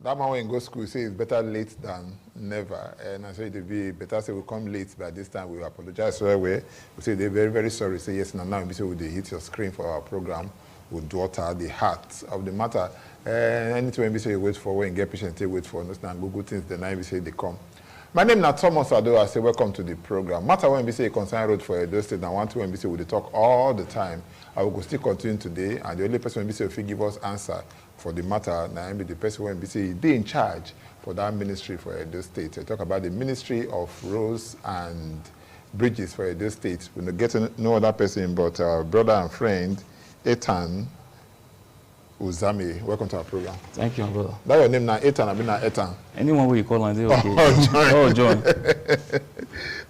That man when go school say it's better late than never. And I say it be better say we come late, but this time we apologize so we say they're very, very sorry. Say yes, now we say we hit your screen for our program with UDUOTA, the heart of the matter. And anytime we say wait for when get patient, they wait for understand Google things, then I we say they come. My name is Thomas Ado. I say welcome to the program. Matter when we say concern road for Edo State, and one to when we say we talk all the time. I will still continue today, and the only person when we say will give us answer for the matter, now be the person when we say be in charge for that ministry for Edo State. I talk about the Ministry of Roads and Bridges for Edo State. We don't get to know that person, but our brother and friend, Ethan Uzami. Welcome to our program. Thank you, brother. That's your name now, Ethan. I've been now Ethan. Anyone will you call on, okay. Oh, John.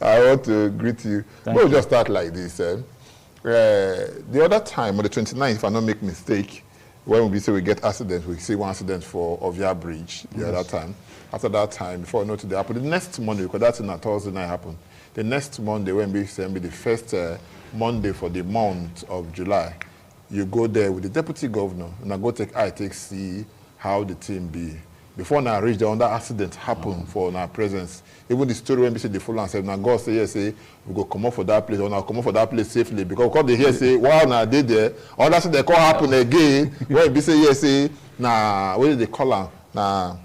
I want to greet you. We'll just start like this. The other time, on the 29th, if I don't make mistake, when we say we get accidents, we see one accident for Ovia Bridge the other time. After that time, before I know today happened, the next Monday, because that's in a Thursday night happened. The next Monday, when we say the first Monday for the month of July, you go there with the deputy governor, and I go take see how the team be. Before I reach there, when that accident happened for our presence, even the story when we say the full and say, now God say, yes, say, we go come up for that place, or now come up for that place safely. Because they hear say, wow, now they there, all that they call happen again, when we say, yes, say, now, what did they call them? Now,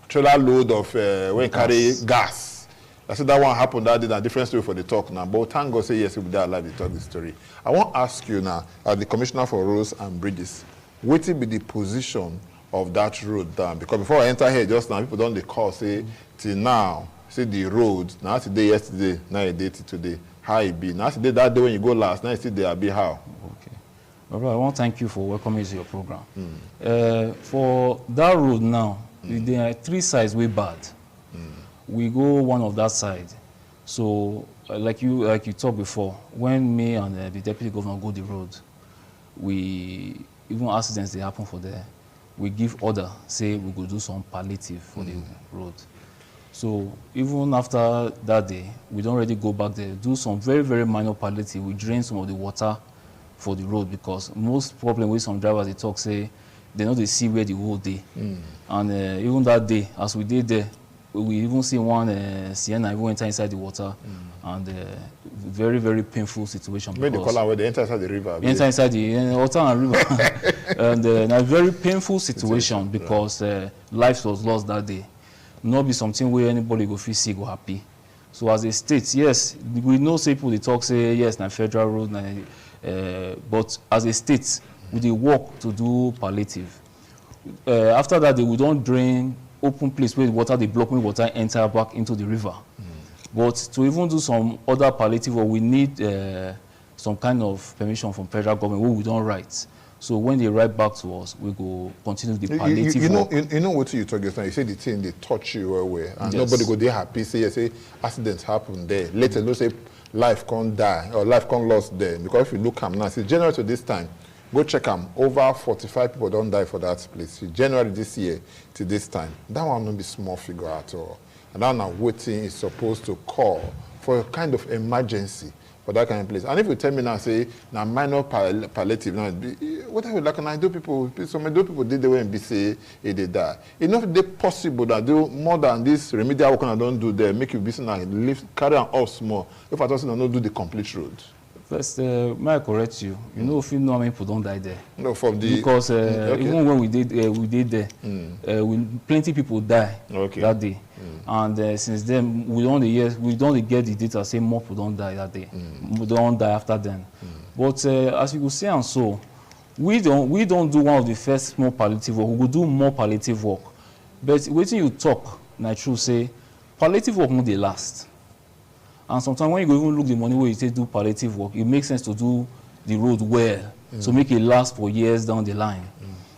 trailer load of, when carry gas. I said that one happened that day, a different story for the talk now. But thank God say, yes, we'll be there alive to talk the story. I want to ask you now, as the Commissioner for Roads and Bridges, what will be the position of that road down? Because before I enter here just now, people don't they call, say, till now, say the road, now today, yesterday, now a day till today, how it be. Now today, that day when you go last, now it's still there, be how? Okay. Well, I want to thank you for welcoming me to your program. For that road now, there are three sides way bad. We go one of that side. So, like you talked before, when me and the deputy governor go the road, even accidents they happen for there, we give order, say we go do some palliative for the road. So even after that day, we don't really go back there, do some very, very minor palliative. We drain some of the water for the road because most problem with some drivers, they talk, say, they know they see where the road day. And even that day, as we did there, we even see one Sienna even enter inside the water, and very, very painful situation. Maybe they call out where they enter inside the river. Enter inside the water and river. And a very painful situation because life was lost that day. Not be something where anybody go feel sick or happy. So as a state, yes, we know people they talk say yes, na federal road, but as a state, we dey work to do palliative. After that, we don't drain open place where the water, the blocking water enter back into the river. But to even do some other palliative, we need some kind of permission from federal government where we don't write. So when they write back to us, we go continue the palliative work. You know what you talk just now. You say the thing they touch you away, and yes. Nobody go there happy. Say accidents happen there. Later, don't say life can't die or life can't lost there. Because if you look now, see January to this time, go check them. Over 45 people don't die for that place. January this year to this time. That one won't be small figure at all. And now waiting is supposed to call for a kind of emergency for that kind of place. And if you tell me now, say, now minor palliative, now, what I would like, and I do people, some people did the way and be say, they die. Enough they possible that do more than this remedial work I don't do there, make you busy now, live, carry on off small. If I don't do the complete road. First, may I correct you? You know, if you know how many people don't die there. No, from the because even when we did there, plenty people die that day, and since then we don't get the data say more people don't die that day. We don't die after then. But as you could say, and so we don't do one of the first small palliative work. We will do more palliative work. But waiting you talk, na true say palliative work not dey last. And sometimes when you go even look the money where you say do palliative work, it makes sense to do the road well, so make it last for years down the line.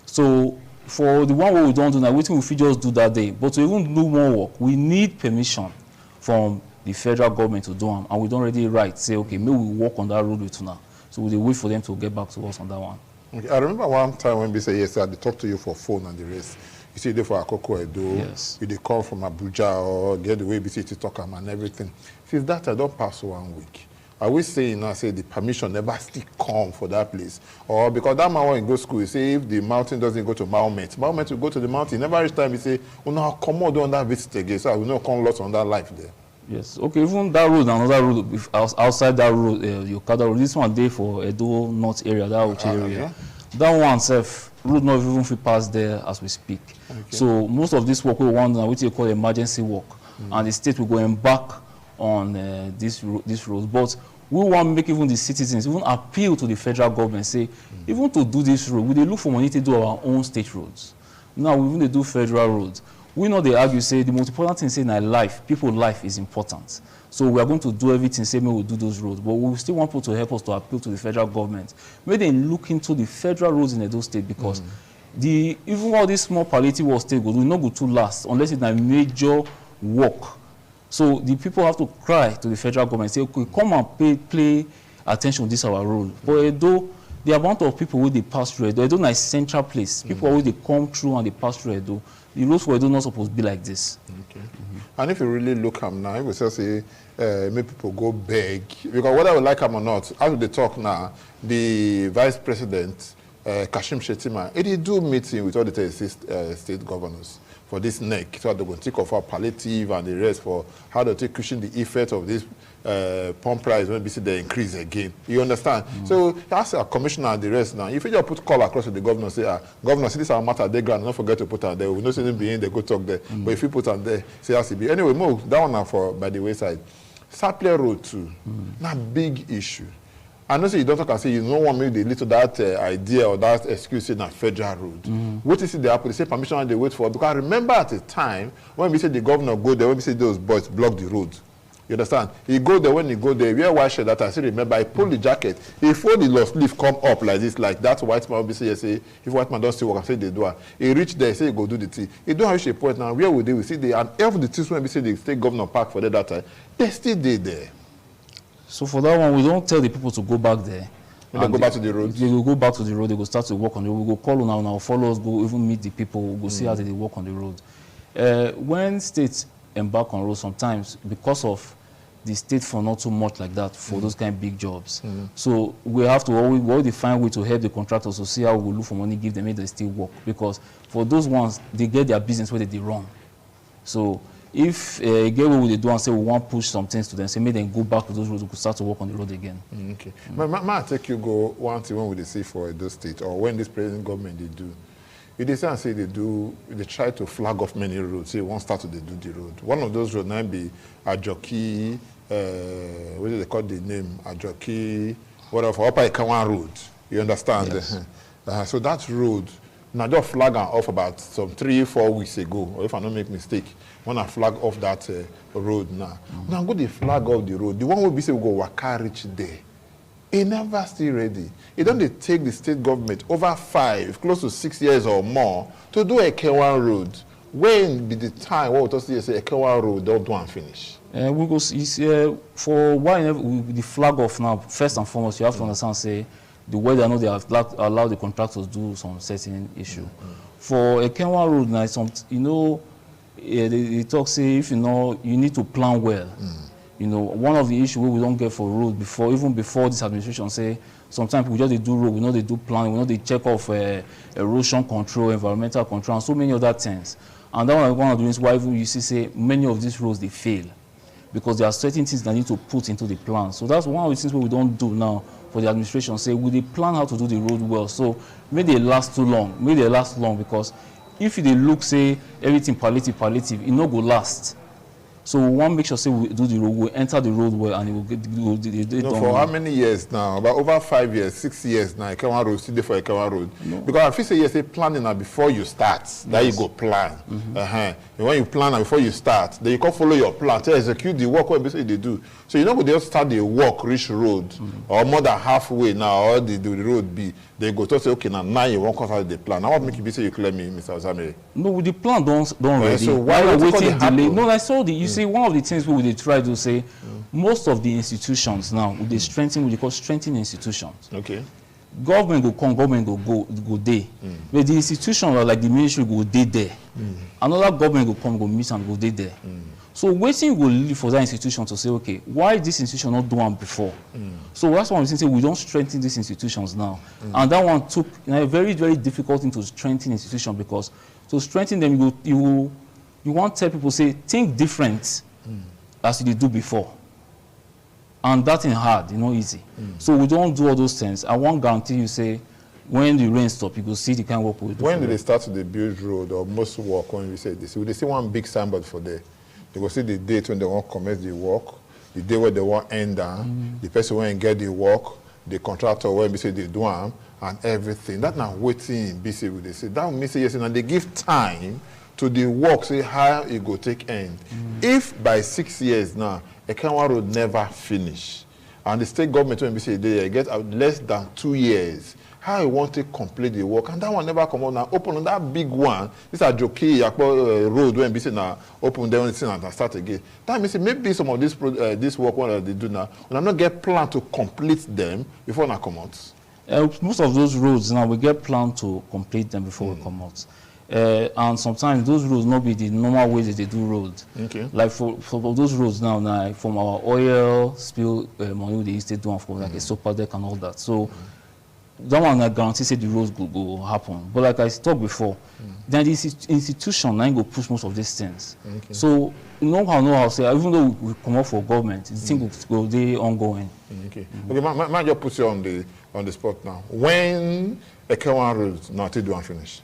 So for the one where we don't do now, we just do that day. But to even do more work, we need permission from the federal government to do them, and we don't already write, say, okay, maybe we work on that road with now. So we wait for them to get back to us on that one. Okay. I remember one time when we say, yes, I talk to you for phone and the rest. You see, they for Akoko Edo, yes. You they call from Abuja or get the way BC to talk and everything. Since that, I don't pass 1 week. Are we saying now, say the permission never still come for that place? Or because that man when he go to school, he say if the mountain doesn't go to Mahomet will go to the mountain. Never each time he say, oh no, come on, don't that visit again. So I will not come lost on that life there. Yes, okay, even that road, another road, if outside that road, Yokada road, this one day for Edo North area, that Uche area. Yeah. That one self, road not even free pass there as we speak. Okay. So most of this work we want now, which we call emergency work, and the state will go embark on this road. But we want to make even the citizens even appeal to the federal government, say, even to do this road, we look for money to do our own state roads. Now we even do federal roads. We know they argue, say, the most important thing, say, in life, people's life is important. So we are going to do everything, say, we'll do those roads. But we still want people to help us to appeal to the federal government. Maybe they look into the federal roads in Edo State, because even all these small palliative work state will not go to last unless it's a major work. So the people have to cry to the federal government, say, okay, come and pay attention to this our road. But Edo, the amount of people who they pass through Edo, Edo is a central place. People always they come through and they pass through Edo. The roads for Edo not supposed to be like this. Okay. And if you really look at now, if we say, make people go beg, because whether we like them or not, as they talk now, the vice president, Kashim Shettima, he do meeting with all the state governors for this neck, so they're going to take off our palliative and the rest for how to take cushion the effect of this pump price when we see the increase again. You understand? So ask a commissioner and the rest now. If you just put call across to the governor, say, governor, see this our matter, they grant, don't forget to put on there. We know see them being, they go talk there. But if you put on there, say has to be. Anyway, move that one now for by the wayside. Sapler Road too. Not big issue. I know say you don't talk and say you don't want me to lead to that idea or that excuse in a federal road. What is it they have to say permission and they wait for? Because I remember at the time when we said the governor go there, when we said those boys block the road. You understand? He go there, when he go there, wear white shirt that I still remember, I pull the jacket, he fold the lost leaf come up like this, like that white man will be say, if white man don't still work, I say they do it. He reach there, say he go do the thing. He don't have a point now, where would they? We see they, and every the things when we say the state governor park for that time, they still there. So for that one, we don't tell the people to go back there. When they go back to the road? They will go back to the road, they will start to work on the road. We go call on our followers, go even meet the people, we'll go see how they work on the road. When states embark on roads, sometimes because of the state for not too much like that for those kind of big jobs. So we have to always find a way to help the contractors to see how we look for money, give them, make they still work. Because for those ones, they get their business where they run. So if get what they do and say we want to push some things to them, say make them go back to those roads, we could start to work on the road again. Okay. May I take you go one thing when we say for those states or when this present government they do. If they say and say they try to flag off many roads, say one start to they do the road. One of those roads might be Ajoki, what do they call the name? Ajoki, whatever, Upper Ikawan Road. You understand? Yes. So that road, now just flag off about some 3-4 weeks ago, or if I don't make mistake, when I flag off that road now. Now go the flag off the road. The one will be say we go Waka reach there. It never still ready. It don't take the state government over 5, close to 6 years or more to do a K1 road. When be the time what we say a K1 road don't do and finish? We go for why the flag off now. First and foremost, you have to understand say the way they know they have allowed the contractors to do some certain issue. For a K1 road now, they talk say if you know you need to plan well. You know, one of the issues we don't get for road even before this administration say sometimes we just do road, we know they do planning, we know they check off erosion control, environmental control, and so many other things. And that one of the reasons why you see say many of these roads they fail because there are certain things that need to put into the plan. So that's one of the things we don't do now for the administration. Say we they plan how to do the road well. So maybe they last too long. Maybe they last long because if they look say everything palliative, it no go last. So we want to make sure say we do the road, we enter the road well, and it will get done. For how many years now? About over 5 years, 6 years now. Ikewan Road still there for Ikewan Road. No. Because I feel say yes, planning now before you start. Yes. That you go plan. And when you plan before you start, then you can follow your plan to execute the work what they do. So you know when they just start the work, reach road, or more than halfway now, or the road be. They go to say, okay, now you won't consider the plan. Now what make you be say you claim me, Mr. Ozamiri? No, the plan don't ready. So why are waiting delay? No, I saw you see one of the things we would try to say, most of the institutions now, they strengthen what they call strengthening institutions. Okay. Government go come, government go there. But the institutions like the ministry go there. Another government go come, go meet and go there. So waiting will lead for that institution to say, okay, why this institution not do one before? So that's why I'm saying we don't strengthen these institutions now. And that one took a very, very difficult thing to strengthen institutions, because to strengthen them, you want to tell people, say, think different as you do before. And that is hard, easy. So we don't do all those things. I won't guarantee you, say, when the rain stops, you go see the kind of work we do. When did they start to build road, or most work, when we say this? Will they see one big signboard for there? They will see the date when they want to commence the work, the day where they want to end down, the person when get the work, the contractor when they say they do them, and everything. That's not waiting, BC, will they say. That will mean, say, yes, and they give time to the work, say how it go take end. If by 6 years now, a Kenwa road never finish, and the state government when we say they get less than 2 years, how you want to complete the work, and that one never come on now. Open on that big one. This is a Jockey road when we say now open there and start again. That means maybe some of this work what they do now, when I not get plan to complete them before I come out. Most of those roads now we get plan to complete them before we come out. And sometimes those roads not be the normal way that they do roads. Okay. Like for those roads now from our oil spill money they used to do for like a super deck and all that. So that one I guarantee say the roads go happen. But like I talked before, then this institution now go push most of these things. Okay. So know how say even though we come up for government, the thing will be ongoing. Okay. Okay, man just put you on the spot now. When a Kenwa road now to do and finish?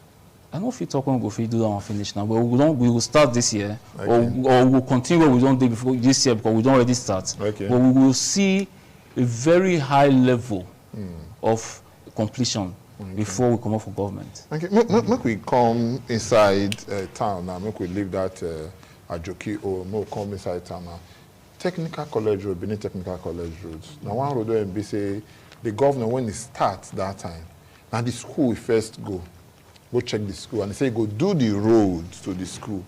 I don't know if you talk when we go do that and finish now, but we will start this year, okay. or we'll continue what we don't do before this year because we don't already start. Okay. But we will see a very high level of completion before we come up for government. Okay. Make we come inside town now. Make we leave that Ajoki or more come inside town now. Technical College Road, Benin Technical College Roads. Now one road where be say the governor when he starts that time. Now the school we first go check the school, and they say go do the roads to the school.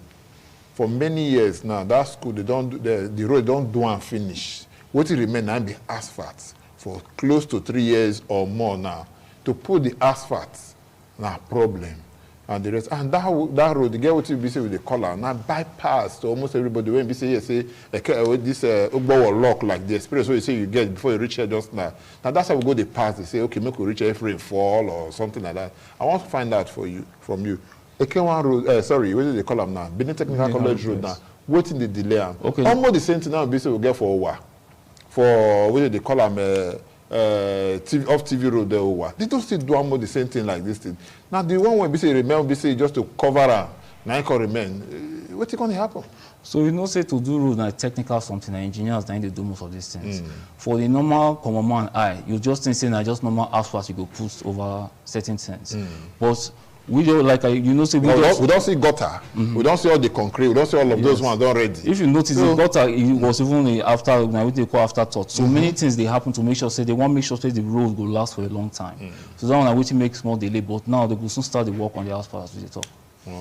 For many years now, that school they don't do, the road don't do and finish. What it remain now be asphalt for close to 3 years or more now. To put the asphalt now problem, and the rest, and that road, the get what you be say with the color now bypass to almost everybody. When we say yes, say this Ugbo lock like the experience what you say you get before you reach here just now. Now that's how we go the pass. They say okay, make we reach here if rainfall or something like that. I want to find out from you. Ekenwa road, sorry, what do they call them now? Benin Technical College Road now. Waiting the delay. Okay. Almost the same thing now. We say we get for Ovia. For what do they call them? TV road there over. They don't still do almost the same thing like this thing. Now the one when we say remain, we say just to cover her, now it can remain. What's going to happen? So say to do road like technical something, engineers they do most of these things. For the normal common man you just think saying just normal asphalt you go put over certain things. But we don't like say we don't see gutter. We don't see all the concrete. We don't see all of those ones already. If you notice, the gutter it was even after what they call afterthought. So many things they happen to make sure say they want to make sure say the road will last for a long time. So that one which makes more delay. But now they will soon start the work on the asphalt as we talk.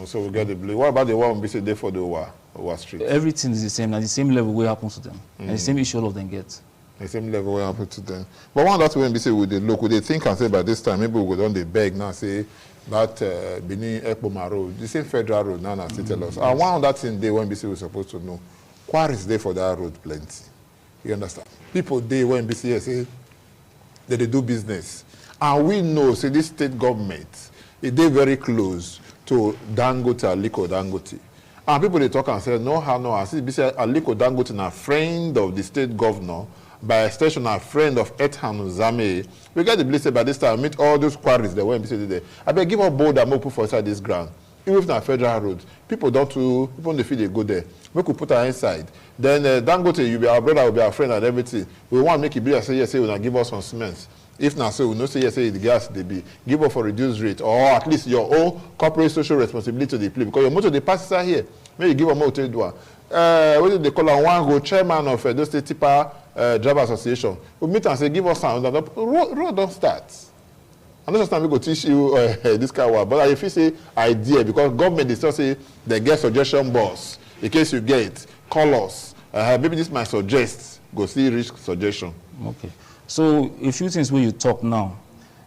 So we get the blue. What about the one we say there for the Ovia street? Everything is the same. At the same level what happens to them, and the same issue all of them get. The same level what happens to them. But one that when we say with the look, would they think and say by this time maybe we go down the beg now say. That Benin Ekpoma road, the same federal road now still tell us. And one of that thing they when BC was supposed to know, quarries there for that road plenty. You understand? People they when BC say that they do business. And we know, say this state government, they very close to Dangote, Aliko Dangote. And people they talk and say, no, I see Aliko Dangote a friend of the state governor. By extension, a friend of Ethan Uzame. We get the blessing by this time, meet all those quarries that went there. I beg give up board and put for inside this ground. Even if it's federal road, people don't feel they go there. We could put her inside. Then Dangote, you be our brother, will be our friend and everything. We want to make it be say yes, say we'll give us some cement. If not so, we know say yes, say the gas they be give up for reduced rate or at least your own corporate social responsibility to the play because your motor the passes are here. Maybe give a more to do. What do they call one go chairman of those state tipper driver association. We meet and say give us some. Road don't start. I'm not just time we go teach you this kind of work, but if you say idea because government is still say they get suggestion box. In case you get call us. Maybe this might suggest go see rich suggestion. Okay. So a few things where you talk now,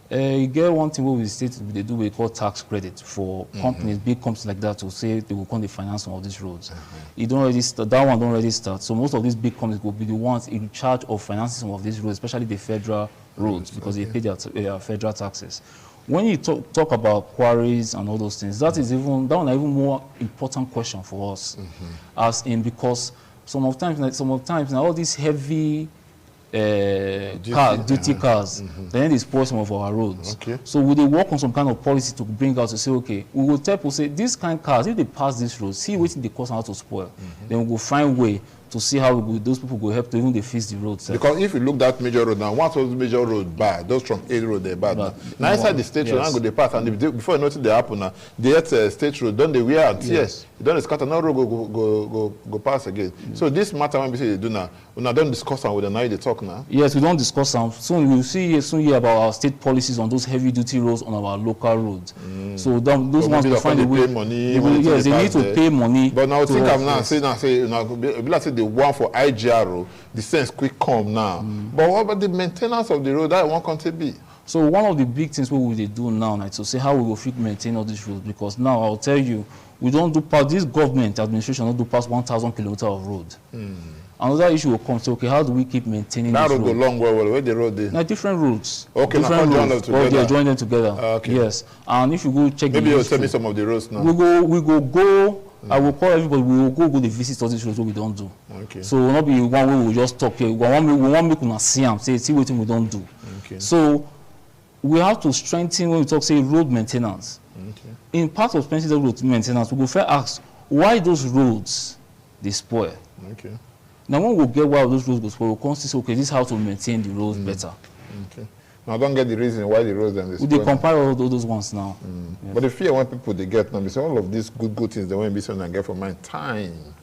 You get one thing where we state they do we call tax credit for companies, big companies like that, to say they will come the finance some of these roads. It don't already start, that one don't already start. So most of these big companies will be the ones in charge of financing some of these roads, especially the federal roads, because they pay their federal taxes. When you talk about quarries and all those things, that is even more important question for us, as in because some of times now all these heavy duty cars, then they spoil some of our roads. So we they work on some kind of policy to bring out to say, okay, we will tell people, say, these kind of cars, if they pass this road, see what they cause how to spoil. Then we will find way to see how those people will help to even they fix the roads. Because if you look at major road now, what was major road bad? Those from A road they bad. Now inside the state road, go they pass, and before you notice they happen now, they at state road, don't they wear and yes, don't scatter no road go pass again. So this matter when we say they do now, we now don't discuss them with the night they talk now. Yes, we don't discuss them. Soon we'll soon hear about our state policies on those heavy duty roads on our local roads. So those ones will find a way. Yes, they need to pay money. But now think I'm now say let's say the one for IGRO, the sense quick come now. But what about the maintenance of the road? That one can't be. So one of the big things what we do now, like, to say how we will fit maintain all these roads, because now I'll tell you, we don't do past this government administration don't do past 1,000 kilometers of road. Another issue will come. So okay, how do we keep maintaining that this road? Go long well, where the road is? Now different roads. Okay, different now roads. Well, they join them together. Okay. Yes, and if you go check, maybe you'll tell me some of the roads now. We go. I will call everybody. We will go the visit all these roads what we don't do. Okay. So will not be one way we just talk here. We want make una see them. See what we don't do. Okay. So we have to strengthen when we talk say road maintenance. Okay. In part of strengthening road maintenance, we go first ask why those roads they spoil. Okay. Now when we get why those roads go spoil, we'll consider say, okay, this is how to maintain the roads better. Okay. Now I don't get the reason why the roads then they spoil. They compare all those ones now. Yes. But the fear when people they get now, they say all of these good things they won't be something I get from my time.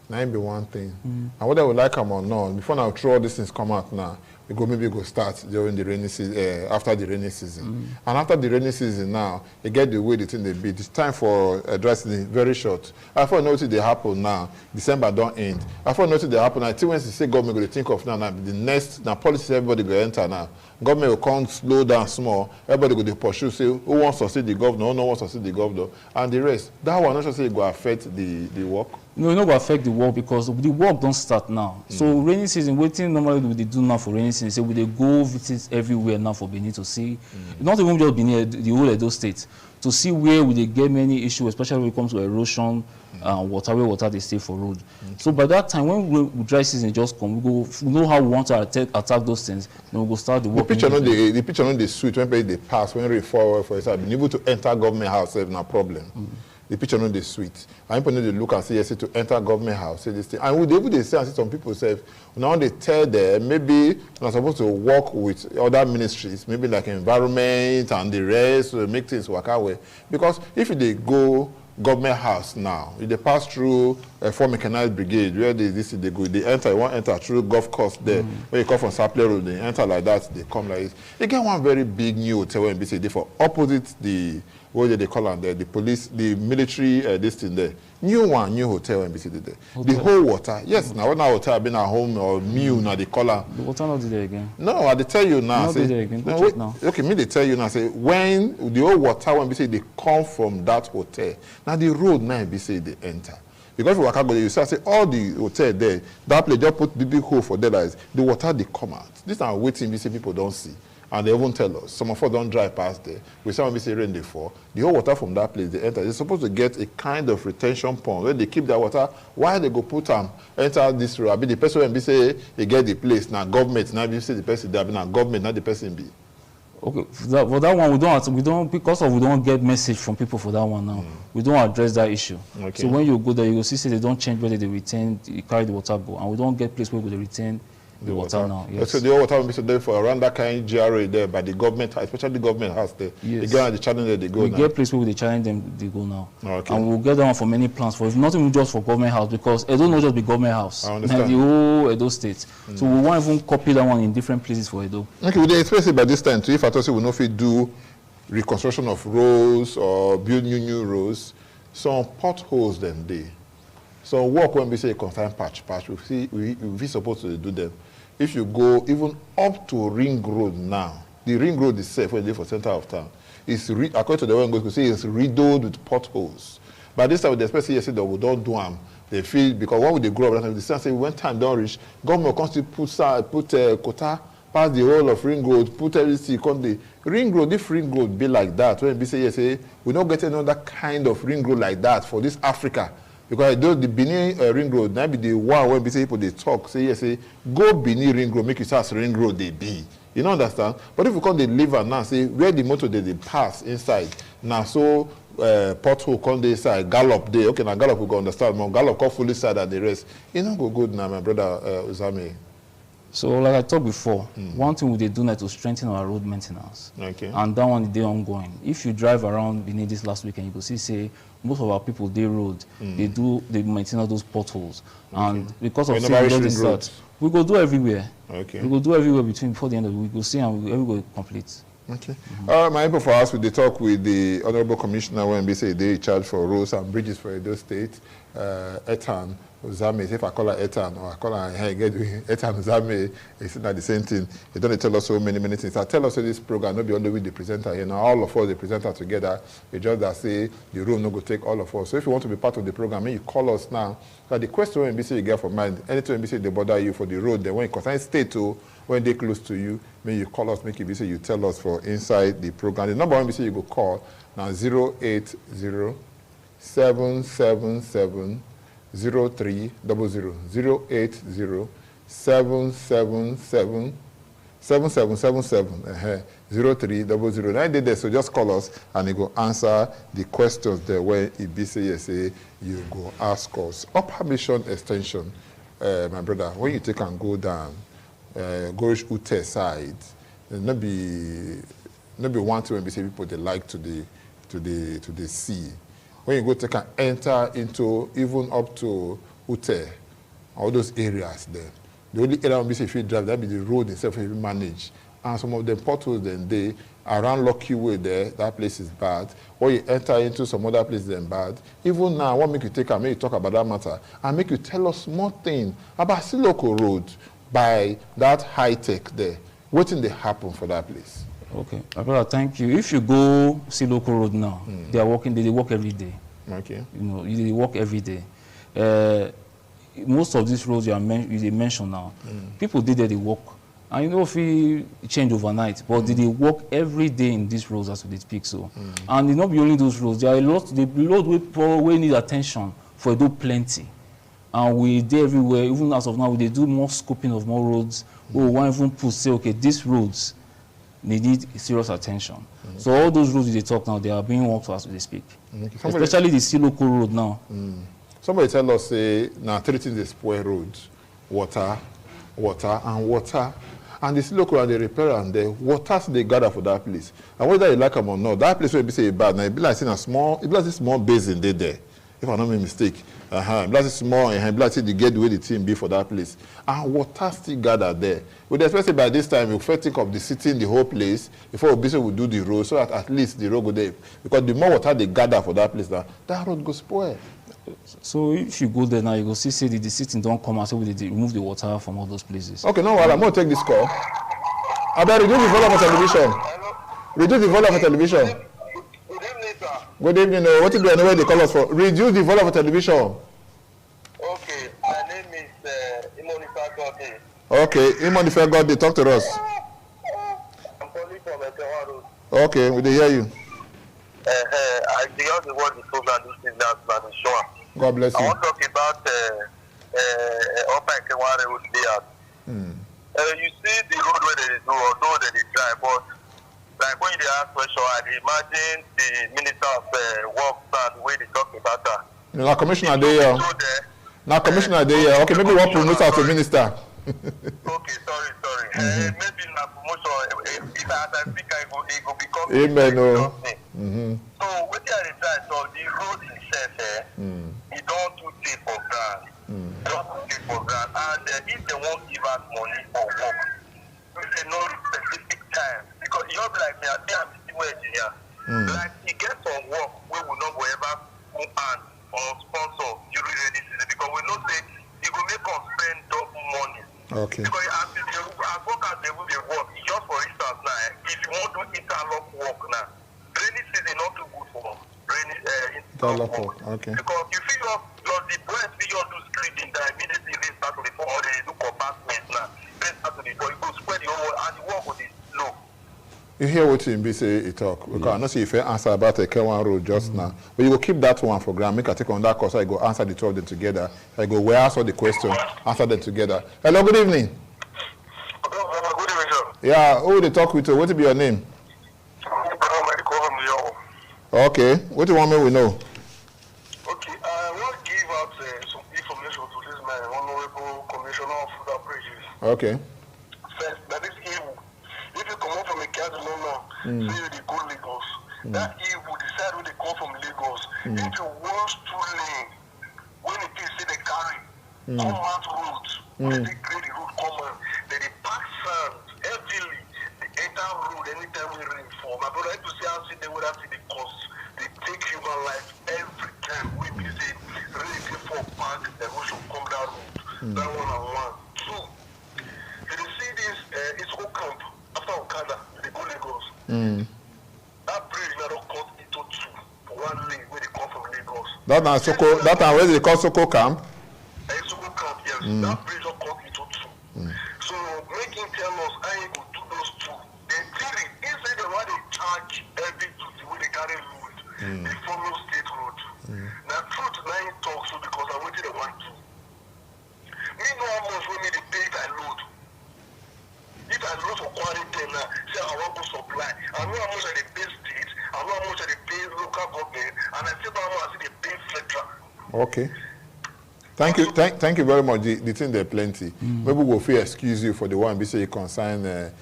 Now be one thing. And whether we like them or not, before now through all these things come out now, we go maybe go start during the rainy season, after the rainy season. And after the rainy season now, they get the way the thing they be. It's time for dry season very short. After notice they happen now, December don't end. After notice they happen, I think when they say government go to think of now the next policies everybody go enter now. Government will come slow down small. Everybody go to pursue, say who wants to see the governor, who no wants to see the governor, and the rest. That one not just say it go affect the work. No, it not go affect the work because the work don't start now. So rainy season, waiting normally they do now for rainy season. So we they go visit everywhere now for Benin to see, not even just Benin, the whole Edo state, to see where we they get many issues, especially when it comes to erosion, water they stay for road. So by that time, when dry season just come, we know how we want to attack those things. Then we go start the work. The picture on the sweet when they pass, when they forward for us, I've been able to enter government house, no problem. The picture on the sweet. And people need to look and say, yes, to enter government house, say this thing. And with able they say, and see some people say, now they tell them, maybe you're supposed to work with other ministries, maybe like environment and the rest, to make things work out way. Because if they go government house now, if they pass through a 4 mechanized brigade, where they enter, you want to enter through golf course there, where you come from Sapler Road, they enter like that, they come like this. They get one very big new hotel in BC, for opposite the, what they call them there, the police, the military, this thing there. New hotel in BC there. The whole water, yes, now when our hotel have been at home or new, now they call them. The water not there again. No, I tell you now. Not say, there again. No, wait, now. Okay, me they tell you now, say, when the whole water, when BC, they come from that hotel, now the road now in BC, they enter. Because we go, you say all the hotel there, that place just put the big hole for there, is the water they come out. This are waiting BC people don't see. And they won't tell us. Some of us don't drive past there. We say when we say rain they fall. The whole water from that place they enter. They're supposed to get a kind of retention pond where they keep their water. Why they go put enter this road? I mean the person when we say they get the place now government now we say the person there now government not the person be. Okay, for that one we don't because of we don't get message from people for that one now. We don't address that issue. Okay. So when you go there, you will see say they don't change whether they retain, you carry the water go, and we don't get place where they retain the water now. Yes. So the water will be there for around that kind of GRA there by the government, especially the government house there. Yes. They get the challenge there they go. We now. get place where they challenge them they go now. Okay. And we'll get that one for many plans for not even just for government house because Edo not just be government house. I understand. Like the whole Edo state. So we won't even copy that one in different places for Edo. Okay, we expect by this time too, if I thought we know if we do reconstruction of roads or build new roads, some potholes then they. So work when we say concern patch, we see we supposed to do them. If you go even up to Ring Road now, The ring road itself, when they for center of town, is according to the way I'm going to say, it's riddled with potholes. But this time, especially yesterday, we don't do them. They feel because when they grow up, they say when time don't reach, government comes to put quota, pass the whole of ring road, put everything. The ring road, if ring road be like that, when we say yes, we don't get another kind of ring road like that for this Africa. Because the Benin ring road, now be the one when we say people they talk, say yes, go Benin ring road, make it as ring road they be. You don't understand? But if you come the liver now, say where the motor they pass inside, now so pothole come the side, gallop there. Okay, now gallop we go understand more. Gallop come fully side and the rest. You don't go good now, my brother Uzami. So like I talked before, one thing we do now to strengthen our road maintenance. Okay. And that one is day ongoing. If you drive around Benin this last weekend, you will see most of our people they road, they maintain all those potholes. Okay. And because of road, we go do everywhere. Okay. We go do everywhere before the end of the week. We'll see and everywhere complete. Okay. My people for us, we talk with the Honorable Commissioner when we say they charge for roads and bridges for Edo State, Etan Uzame. If I call her Etan or I call her Etan Uzame, it's not the same thing. They don't tell us so many things. I tell us this program, not be only with the presenter here. Now all of us, the presenter together, we just that say the room no go take all of us. So if you want to be part of the program, you call us now. But the question when you get for mind, anytime you they bother you for the road, then when it concerns state to when they close to you, may you call us, make it say you tell us for inside the program. The number when we say you go call now 080-777-0300. 080-777-0300. 0300. Now did that, so just call us and you go answer the questions there when it be say yes, you go ask us. Upper Mission Extension, my brother, when you take and go down, go reach UDUOTA side, not be one thing when we say people they like to the sea. When you go take and enter into even up to UDUOTA, all those areas there. The only area when we say if you drive, that be the road itself if you manage. And some of the potholes then they around Lucky Way there, that place is bad. Or you enter into some other places then bad. Even now, I want to make you take and make you talk about that matter and make you tell us more things about Siloko Road by that high tech there. What thing they happen for that place? Okay, brother, thank you. If you go Siloko Road now, they are working. They work every day. Okay. You know, they work every day. Most of these roads you mentioned now, people did there, they work. And you know if we change overnight, but they work every day in these roads as we speak. So, and it's not be only those roads. There are a lot. The road we need attention for do plenty, and we do everywhere. Even as of now, we do more scoping of more roads. We want even put say, okay, these roads they need serious attention. So all those roads they talk now, they are being worked as we speak. Especially the Siloko Road now. Somebody tell us say now 3 things they spoil roads: water, and water. And the Siloko and the repair and the waters they gather for that place. And whether you like them or not, that place will be say bad. Now it be like a small basin there. If I'm not make mistake. It be like small and it be like the get the way the team be for that place. And water still gather there. But especially by this time, you first think of the city in the whole place before we will do the road, so that at least the road go there. Because the more water they gather for that place, that road go spoil. So if you go there now, you go see the city don't come out, so they remove the water from all those places. Okay, no, well, I'm going to take this call. I better reduce the volume of television. Reduce the volume of television. Good evening, sir. Good evening. What do you do anyway they call us for? Reduce the volume of television. Okay, my name is Imonifa Gode. Okay, Imonifa Gode, talk to us. I'm calling from Ekewa Road. Okay, we hear you. I just watch the program this is that show. God bless you. I want to talk about Upper Ekewa Road layout. You see the road where they do, although they drive, but like when they ask question, I imagine the Minister of Works and the way they talk about that. Now, Commissioner there. Now, Commissioner there. Okay, maybe what promote as a minister. Okay, sorry. Maybe na promotion. If I speak, it will become. Amen. So what they are trying, so the road itself, it don't too take for granted. And if they won't give us money for work, we say no specific time because you be like me, I'm still engineer. Like he gets some work, we will not go ever go and or sponsor during rainy season because we know say it will make us spend double money. Okay. Because as workers they will work. Just for instance now, if Okay. Because you feel the breast figure do screening that immediately they start to report or they do compartment now. They start to report, it goes spread the whole and the work with it slow. You hear what him be say he talk. Because I know see if you answer about the K1 road just now. But you go keep that one for grand. Make a take on that course. I go answer the two of them together. I go where answer the question, answer them together. Hello, good evening. Good evening, sir. Yeah, who they talk with you? What will be your name? Okay, what do you want me to know? Okay, I want to give out some information to this man, Honorable Commissioner of Food Operations. Okay. First, that is evil. If you come out from a casino now, say they go Lagos. That evil decide when they come from Lagos. If you wash 2 lanes, when it is say they carry, come out road, when they grade the road come out, then they pack sand heavily. Enter road anytime we rain fall. My brother, to see how see the weather see the cost. They take human life every time we visit rain for park and we should come down road. That one and one. Two. If you see this it's all camp after Okada, they go Lagos. That bridge now don't cut into 2 for 1 lane where they come from Lagos. That now Soko, that now where they call Soko camp? Soko camp, yes. That bridge don't cut into 2. So making tell us I ain't go do those 2. Then theory, inside the one they charge every duty when they carry load, they follow state road. Now truth now you talk so because I waited the 1 2. Me know how much when they pay that load. If I load for quarantine now, say I want to supply. I know how much I they pay state, I know how much I they pay local government, and I say how much they pay federal. Okay. Thank you, thank you very much. The thing there plenty. Maybe we'll feel excuse you for the one be say you consign that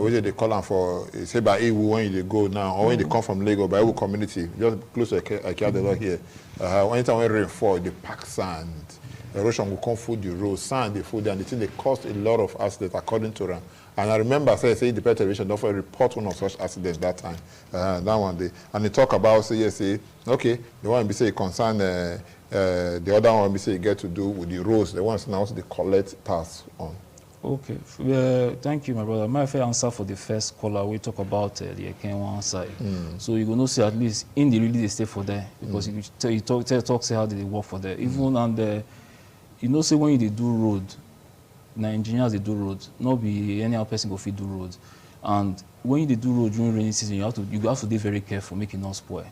whether they call them for say by Iwu when you go now or when they come from Lagos by Iwu community just close to Akiadelo here. Anytime when rain fall, they pack sand. Erosion will come food the road, sand they food, and the thing they caused a lot of accidents according to them. And I remember say the television don't report one of such accidents that time. That one day, and they talk about say okay, the one be say concern. The other one we say you get to do with the roads, the ones now they collect tasks on. Okay, thank you, my brother. My fair answer for the first caller, we talk about the Eken1 side. So you gonna see at least in the really they stay for there because you talk say how they work for there. Even and you know say when you do road, now engineers they do road, not be any other person go fit do road. And when you do road during rainy season, you have to be very careful, make it not spoil.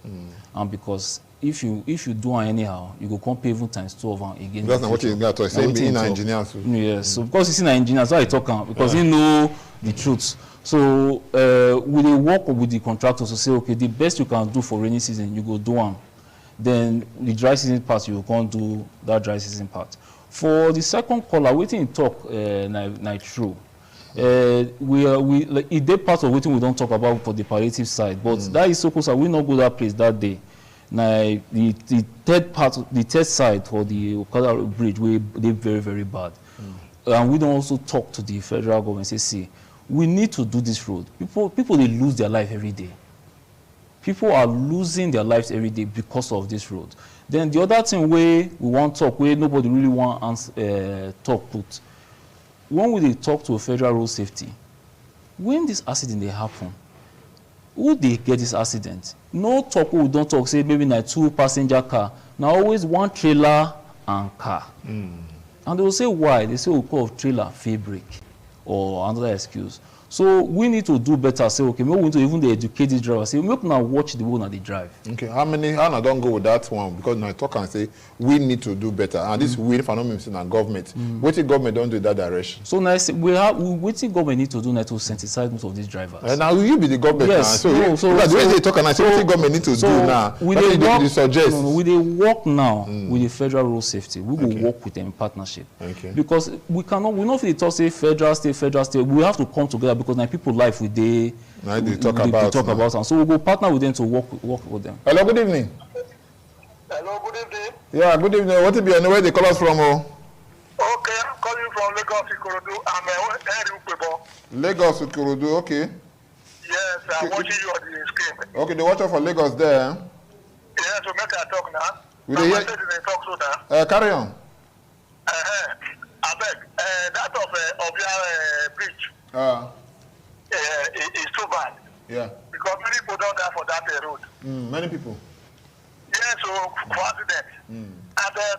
And because if you do it anyhow, you go come pay even times 2 of them again. That's not what you got to say. Being an engineer, yes. So because he's an engineer, that's why I talk because he know the truth. So we will work with the contractors to say, okay, the best you can do for rainy season, you go do one. Then the dry season part, you can't do that dry season part. For the second caller, waiting talk night true. It did part of waiting we don't talk about for the palliative side, but that is supposed that we not go that place that day. Now the third side for the Okada bridge they very very bad, and we don't also talk to the federal government. Say, see, we need to do this road. People they lose their life every day. People are losing their lives every day because of this road. Then the other thing we want to talk where nobody really want talk put. When we talk to federal road safety, when this accident they happen, who they get this accident? No talk we don't talk, say maybe na 2 passenger car. Now always 1 trailer and car. And they will say why? They say we call of trailer fabric or another excuse. So we need to do better. Say, okay, maybe we need to even educate this driver. Say, we now watch the way they drive. Okay, how I don't go with that one because now I talk and say we need to do better. And this we if I don't mean our government. What the government don't do that direction? So now what the government need to do now to sensitize most of these drivers. And now you be the government. Yes. Now. So the way they talk and I say what the government need to do now. We they work now with the federal road safety. We will work with them in partnership. Okay. Because we not talk say federal state. We have to come together. Because now people life they talk about and so we go partner with them to work with them. Hello, good evening. Hello, good evening. Yeah, good evening. What be anywhere they call us from? Okay, I'm calling from Lagos, Ikorodu. I'm Lagos, Ikorodu, okay. Yes, I'm watching you on the screen. Okay, the watcher for Lagos there. Yes, so make I talk now. They talk so now. Carry on. I beg. That of Ovia bridge. It's too bad. Yeah. Because many people don't die for that road. Many people. so for accident. And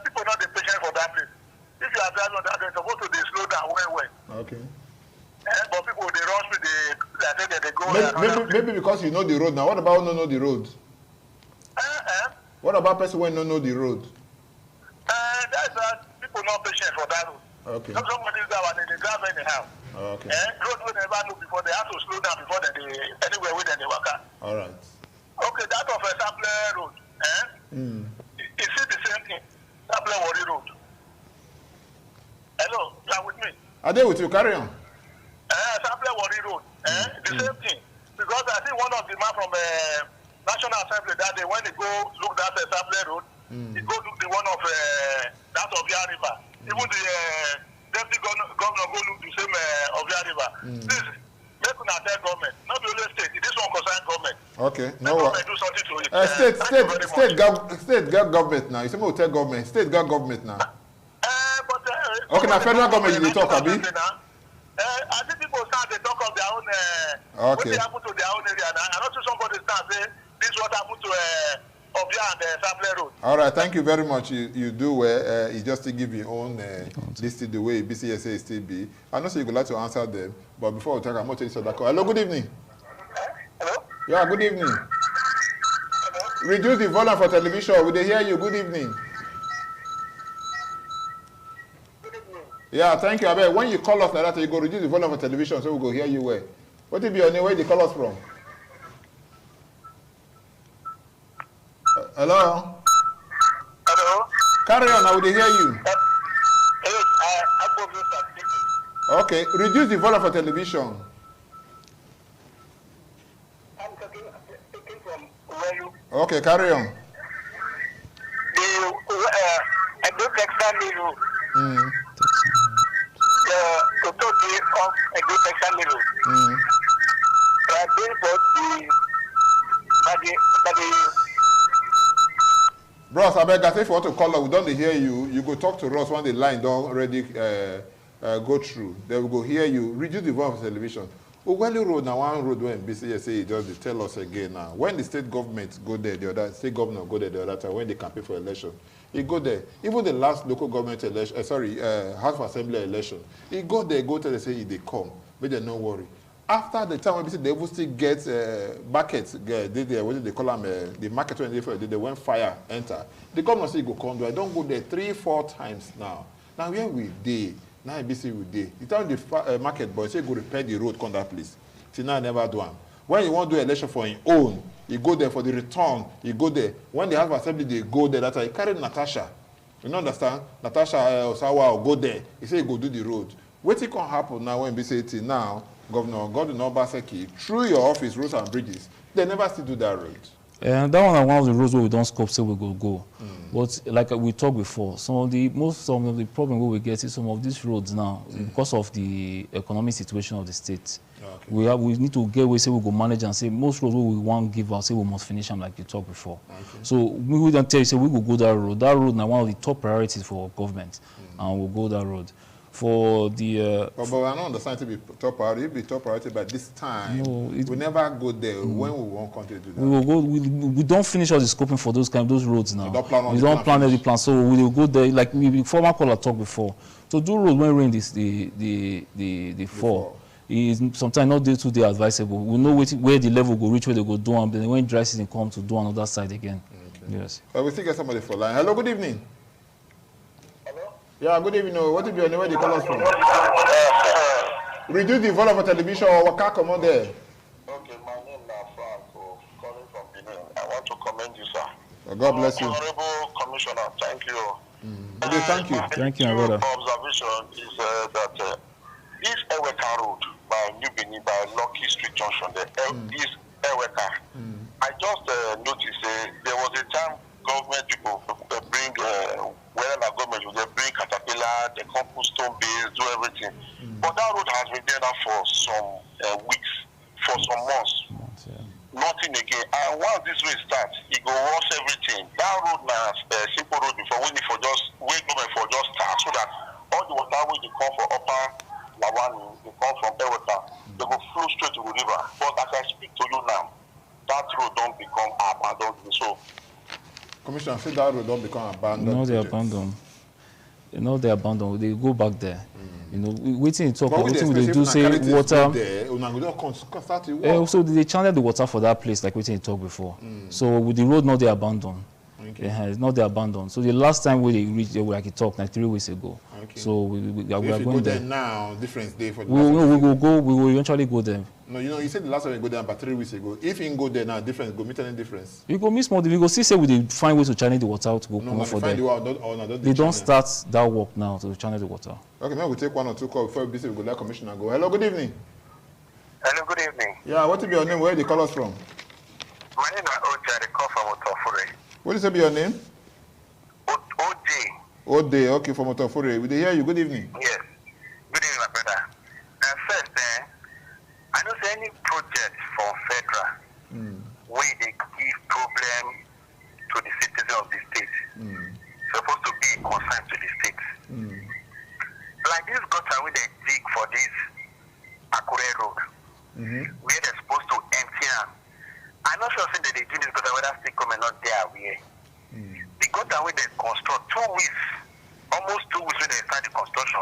people not the patient for that place. If you are driving on that, they're supposed to slow down well. Okay. But people, they rush me, they go. Maybe because you know the road. Now, what about no know the road? What about person when don't know the road? That's people not patient for that road. Okay. Somebody is there and they drive anyhow. Okay. Road they never know before, they have to slow down before they anywhere with they work out. All right. Okay, that of a Sample road. Is it the same thing? Sample Wari road. Hello, you are with me? Are they with you? Carry on. Sample Wari road. The same thing. Because I see one of the man from National Assembly that day when they go look that Sample road, they go look the one of that Ovia River. Even the deputy governor go look the same Ovia River. Please, make una tell government, not the only state. This one concern government. Okay, no worries. Do something to it. State government now. You say we tell government. State government now. Okay, now federal government you talk abi. I think people start they talk of their own. Okay. What happened to their own area? And I know somebody start say this what happened to Ovia and Sample Road. All right, thank you very much. You do well. You just to give your own list the way BCSA is still be. I know so you would like to answer them, but before we talk, I'm going to tell you so. Hello, good evening. Hello. Yeah, good evening. Hello. Reduce the volume for television. Will they hear you? Good evening. Good evening. Yeah, thank you. I bet when you call us like that, you go reduce the volume for television so we go hear you well. What will be your name? Where they call us from? Hello? Hello? Carry on, I will hear you. Yes, I Okay, reduce the volume for television. I'm talking from where you... Okay, carry on. I do Texas Miru. To talk of a good Texas Miru. I bring both the Bros, I beg, if you want to call us, we don't hear you. You go talk to us when the line don't already go through. They will go hear you. Reduce the volume of television. Ugweli Road now one road when BCSA just tell us again now. When the state government go there, the other state governor go there the other time when they campaign for election, he go there. Even the last local government election, House of Assembly election, he go there, go tell they say they come, but they no worry. After the time when they will still get buckets, what do they call them? The market when they went fire enter. The government say go come do. I don't go there 3-4 times now. Now where we dey? Now BC we dey. You tell the market boy say go repair the road, come that place. See now I never do one. When you want to do election for his own, he go there for the return. He go there. When the House of Assembly they go there, that's why he carried Natasha. You know understand? Natasha Osawa will go there. He say he go do the road. What can happen now when BC now? Governor Gordon Obaseki, through your office, roads and bridges, they never still do that road. And that one of the roads where we don't scope, say we go. But like we talked before, some of the problem we get is some of these roads now because of the economic situation of the state. Okay. We need to get where say we go manage and say most roads we want give out, say we must finish them like you talked before. Okay. So we don't tell you say we go that road. That road now one of the top priorities for government, and we'll go that road. For the but I don't understand to be top priority. It be top priority, but this time we never go there when we want country to do that. We will go. We don't finish all the scoping for those roads now. We don't plan every plan, so we will go there like we former caller talked before. So do road when rain is the fall. Is sometimes not day to day advisable. We know where the level go reach, where they go do, and then when dry season come to do another side again. Okay. Yes. We still get somebody for line. Hello, good evening. Yeah, good evening. What is your name? Where they call us from? Reduce the volume of television or what can come on there? Okay, my name is Franco, calling from Benin. I want to commend you, sir. God bless you. Honorable Commissioner, thank you. Okay, thank you. Thank you, my brother. Observation is that this Eweka Road by New Benin, by Lucky Street Junction, this Eweka, I just noticed there was a time government people bring wherever government they bring caterpillar, they come put stone base, do everything. But that road has been there now for some weeks, for some months. Nothing again. And once this way starts, it go wash everything. That road now, simple road before we need for just wait government for just start so that all the water when they come from upper Lawani, they come from Eweka, they go flow straight to the river. But as I speak to you now, that road don't become abandoned. So Commissioner, say that road don't become abandoned. No, they abandon. You know, they abandon. They go back there. You know, waiting to talk. Waiting they do say water. So they channel the water for that place, like waiting to talk before. So with the road, not they abandon. Okay. Yeah, it's not they abandon. So the last time we reached there, we like talked like 3 weeks ago. Okay. So we are going there now. Different day for the we will eventually go there. No, you know, you said the last time we go there about 3 weeks ago. If you go there now, different, go meet any difference. You go miss more. We go see say we find ways to channel the water to go come for them. They don't start that work now to channel the water. Okay, now we take 1 or 2 calls before we go let Commissioner go. Hello, good evening. Hello, good evening. Yeah, what will be your name? Where do you call us from? My name is Ovia. I call from Otofure. What is your name? OJ. OJ, okay, from Otofure. We hear you. Good evening. Yes. Good evening, my brother. First, I don't see any project for federal where they give problem to the citizens of the state. Supposed to be concerned to the state. Like this gutter where they dig for this Akure road, where they're supposed to empty them. I'm not sure that they do this gutter whether state government not there where. The gutter where they construct 2 weeks, almost 2 weeks when they start the construction,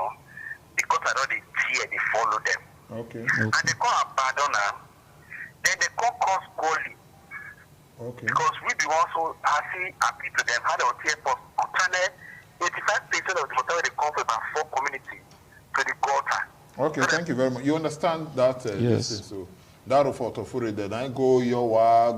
the gutter not they tear, they follow them. Okay. And they call abandon them, then they call cause quality. Okay. Because we be also happy to them how they will tear for 85% of the water they come from about 4 communities to the gutter. Okay, so thank you very much. You understand that? Yes. So that of Otofure, then I go your way,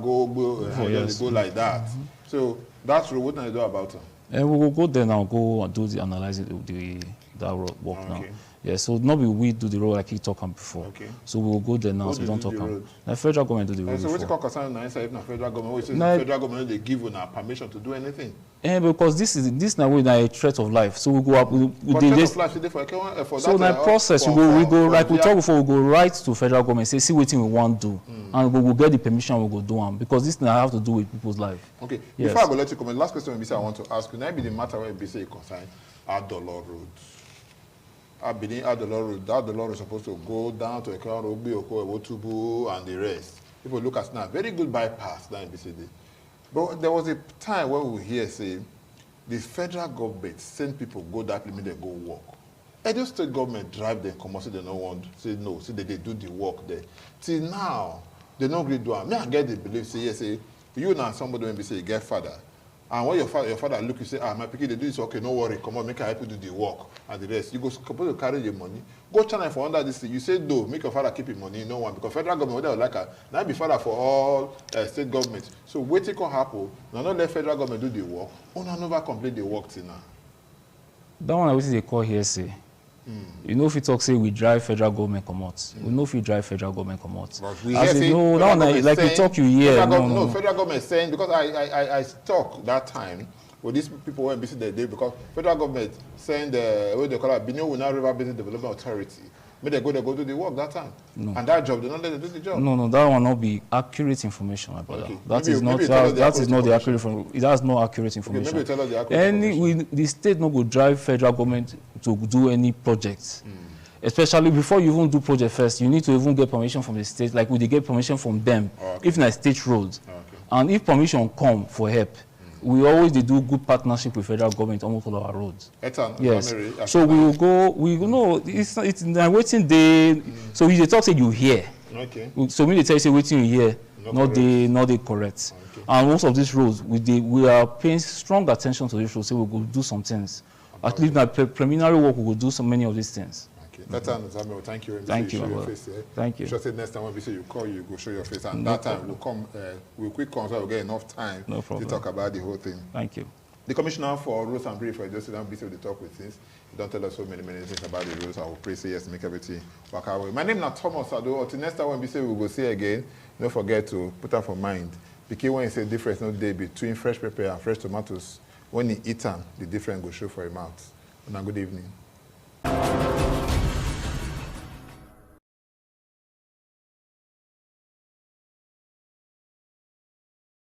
go like that. So that's what do I do about it? We will go there now, go and do the analysis of that road work now. Yeah, so not we do the road like you talked before. Okay. So we will go there now, so we don't talk about the federal government do the road. So what you call concern now if the federal government federal government they give you permission to do anything? Because this now a threat of life. So we go up so that process we go like we talked before, we go right to federal government, say see what we want to do. And we will get the permission, we go do them. Because this now have to do with people's life. Okay. Yes. Before I go let you comment, last question I want to ask you, now be the matter where BC concern Adolor roads. Adolor is supposed to go down to Ekran, Obi, Oko, Ewotubu, and the rest. People look at now, very good bypass down in BCD. But there was a time when we hear say the federal government send people go that limit and go work. Edo state government drive them, come out, say they don't want, say no, say they do the work there. Till now, they don't really do it. Me, I get the belief, say yes, say you now somebody when we say you get father. And when your father look, you say, my pikin, they do this, okay, no worry, come on, make I help you do the work and the rest. You go supposed to carry your money, go channel for under this thing. You say, no, make your father keep your money, no one, because federal government, they like a, now be father for all state governments. So waiting can happen, now not let federal government do the work, or now never complete the work till now. That one I wish they call here, say. You know if you talk say we drive federal government come out. We know if we drive federal government come out. No, like you talk you hear. No, federal government saying because I talk that time with these people went visit the day because federal government saying the what they call it Benue River Basin Development Authority. May they go do the work that time. No. And that job, they don't let them do the job. No, that will not be accurate information, my brother. Okay. That is not the accurate information. It has no accurate information. Okay, maybe tell us the accurate information. The state not go drive federal government to do any projects. Especially before you even do project first, you need to even get permission from the state. Like we get permission from them, if not state roads. And if permission come for help, we always do good partnership with federal government almost all our roads. Yes. So we will go. We will know it's waiting day. So we talk say you hear. Okay. So when they tell you say waiting you hear, not they correct. Okay. And most of these roads we are paying strong attention to these roads. So we will do some things. At least in preliminary work we will do so many of these things. That time, thank you. Thank you. Thank you. Just say next time when we say you call, you go show your face, and that time we'll come. We'll quick consult. We'll get enough time to talk about the whole thing. Thank you. The Commissioner for Rules and Brief, for just sit down, busy with the talk with things. You don't tell us so many things about the rules. I will pray, say yes, make everything work out well. My name is Thomas Ado. Until next time when we say we will go see again, don't forget to put that for mind. Because when you say difference, no day between fresh pepper and fresh tomatoes, when you eat them, the difference will show for your mouth. And good evening.